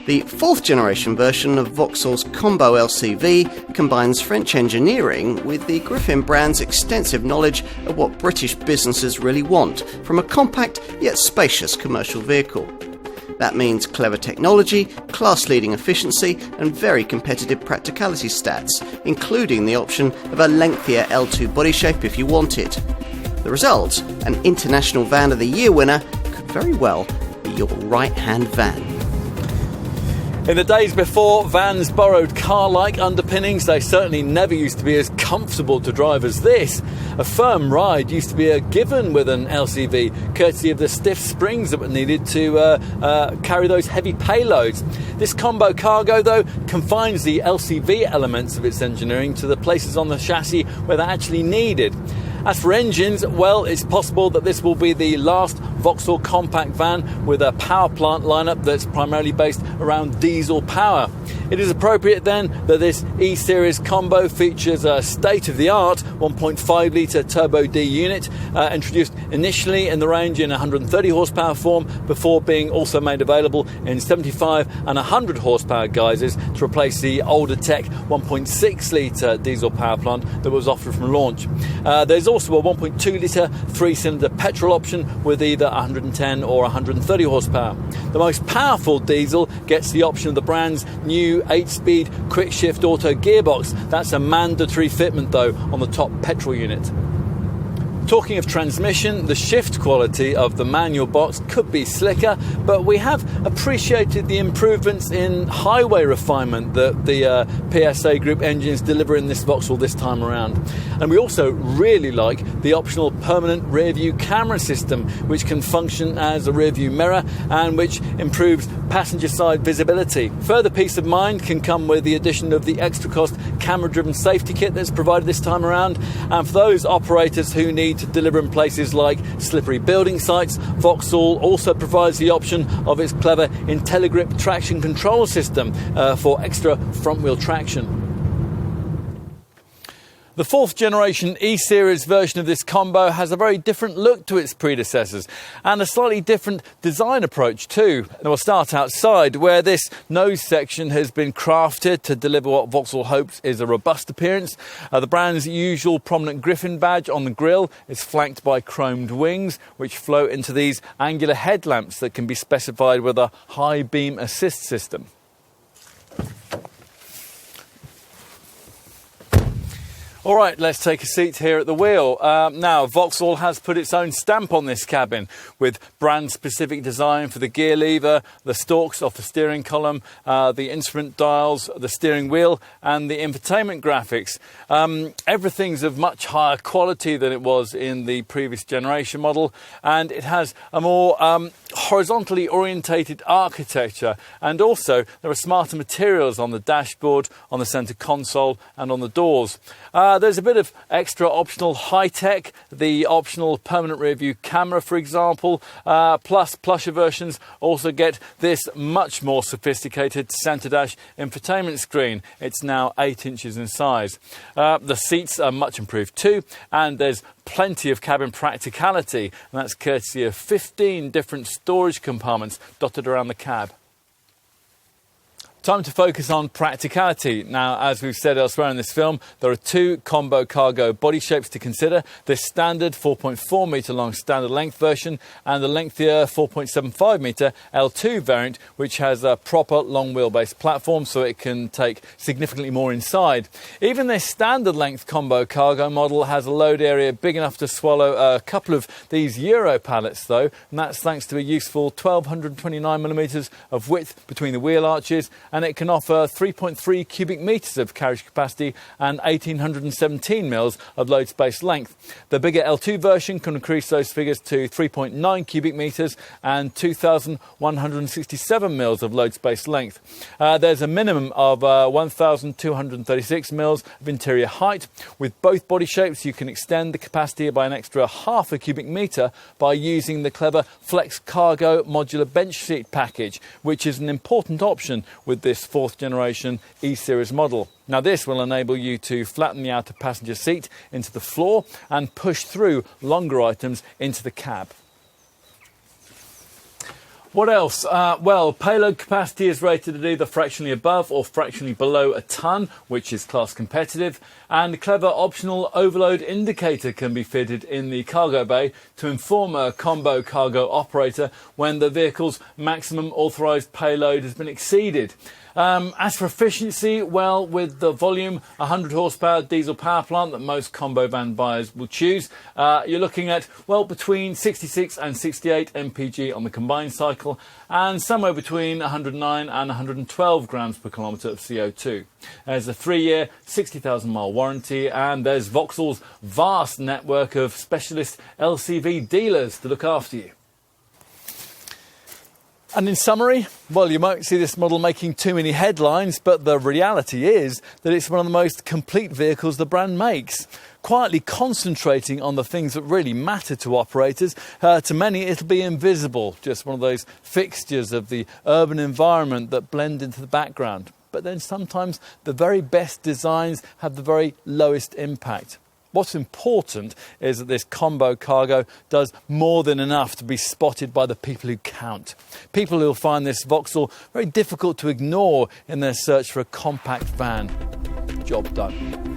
The fourth generation version of Vauxhall's Combo LCV combines French engineering with the Griffin brand's extensive knowledge of what British businesses really want from a compact yet spacious commercial vehicle. That means clever technology, class-leading efficiency and very competitive practicality stats, including the option of a lengthier L2 body shape if you want it. The result, an International Van of the Year winner, could very well be your right-hand van. In the days before vans borrowed car-like underpinnings, they certainly never used to be as comfortable to drive as this. A firm ride used to be a given with an LCV, courtesy of the stiff springs that were needed to carry those heavy payloads. This combo cargo, though, confines the LCV elements of its engineering to the places on the chassis where they're actually needed. As for engines, well, it's possible that this will be the last Vauxhall compact van with a power plant lineup that's primarily based around diesel power. It is appropriate then that this E-Series combo features a state-of-the-art 1.5 litre Turbo D unit, introduced initially in the range in 130 horsepower form before being also made available in 75 and 100 horsepower guises to replace the older tech 1.6 litre diesel power plant that was offered from launch. There's also a 1.2 litre three-cylinder petrol option with either 110 or 130 horsepower. The most powerful diesel gets the option of the brand's new 8-speed Quickshift auto gearbox. That's a mandatory fitment though on the top petrol unit. Talking of transmission, the shift quality of the manual box could be slicker, but we have appreciated the improvements in highway refinement that the PSA Group engines deliver in this Vauxhall this time around. And we also really like the optional permanent rear view camera system, which can function as a rear view mirror and which improves passenger side visibility. Further peace of mind can come with the addition of the extra cost camera driven safety kit that's provided this time around. And for those operators who need to deliver in places like slippery building sites, Vauxhall also provides the option of its clever IntelliGrip traction control system for extra front wheel traction. The fourth generation E-Series version of this combo has a very different look to its predecessors and a slightly different design approach too. And we'll start outside, where this nose section has been crafted to deliver what Vauxhall hopes is a robust appearance. The brand's usual prominent Griffin badge on the grille is flanked by chromed wings, which float into these angular headlamps that can be specified with a high beam assist system. All right, let's take a seat here at the wheel. Now, Vauxhall has put its own stamp on this cabin with brand-specific design for the gear lever, the stalks off the steering column, the instrument dials, the steering wheel and the infotainment graphics. Everything's of much higher quality than it was in the previous generation model, and it has a more horizontally orientated architecture, and also there are smarter materials on the dashboard, on the centre console and on the doors. There's a bit of extra optional high-tech, the optional permanent rear view camera, for example, plus plusher versions also get this much more sophisticated centre dash infotainment screen. It's now 8 inches in size. The seats are much improved too, and there's plenty of cabin practicality, and that's courtesy of 15 different storage compartments dotted around the cab. Time to focus on practicality. Now, as we've said elsewhere in this film, there are two combo cargo body shapes to consider. This standard 4.4 metre long standard length version and the lengthier 4.75 metre L2 variant, which has a proper long wheelbase platform so it can take significantly more inside. Even this standard length combo cargo model has a load area big enough to swallow a couple of these Euro pallets though, and that's thanks to a useful 1229 millimetres of width between the wheel arches, and it can offer 3.3 cubic metres of carriage capacity and 1817 mils of load space length. The bigger L2 version can increase those figures to 3.9 cubic metres and 2167 mils of load space length. There's a minimum of 1236 mils of interior height. With both body shapes you can extend the capacity by an extra half a cubic metre by using the clever Flex Cargo modular bench seat package, which is an important option with this fourth generation E-Series model. Now this will enable you to flatten the outer passenger seat into the floor and push through longer items into the cab. What else? Well, payload capacity is rated at either fractionally above or fractionally below a tonne, which is class competitive, and a clever optional overload indicator can be fitted in the cargo bay to inform a combo cargo operator when the vehicle's maximum authorised payload has been exceeded. As for efficiency, well, with the volume 100 horsepower diesel power plant that most combo van buyers will choose, you're looking at, well, between 66 and 68 mpg on the combined cycle and somewhere between 109 and 112 grams per kilometre of CO2. There's a 3-year, 60,000 mile warranty, and there's Vauxhall's vast network of specialist LCV dealers to look after you. And in summary, well, you won't see this model making too many headlines, but the reality is that it's one of the most complete vehicles the brand makes, quietly concentrating on the things that really matter to operators. To many, it'll be invisible, just one of those fixtures of the urban environment that blend into the background. But then sometimes the very best designs have the very lowest impact. What's important is that this combo cargo does more than enough to be spotted by the people who count. People who'll find this Vauxhall very difficult to ignore in their search for a compact van. Job done.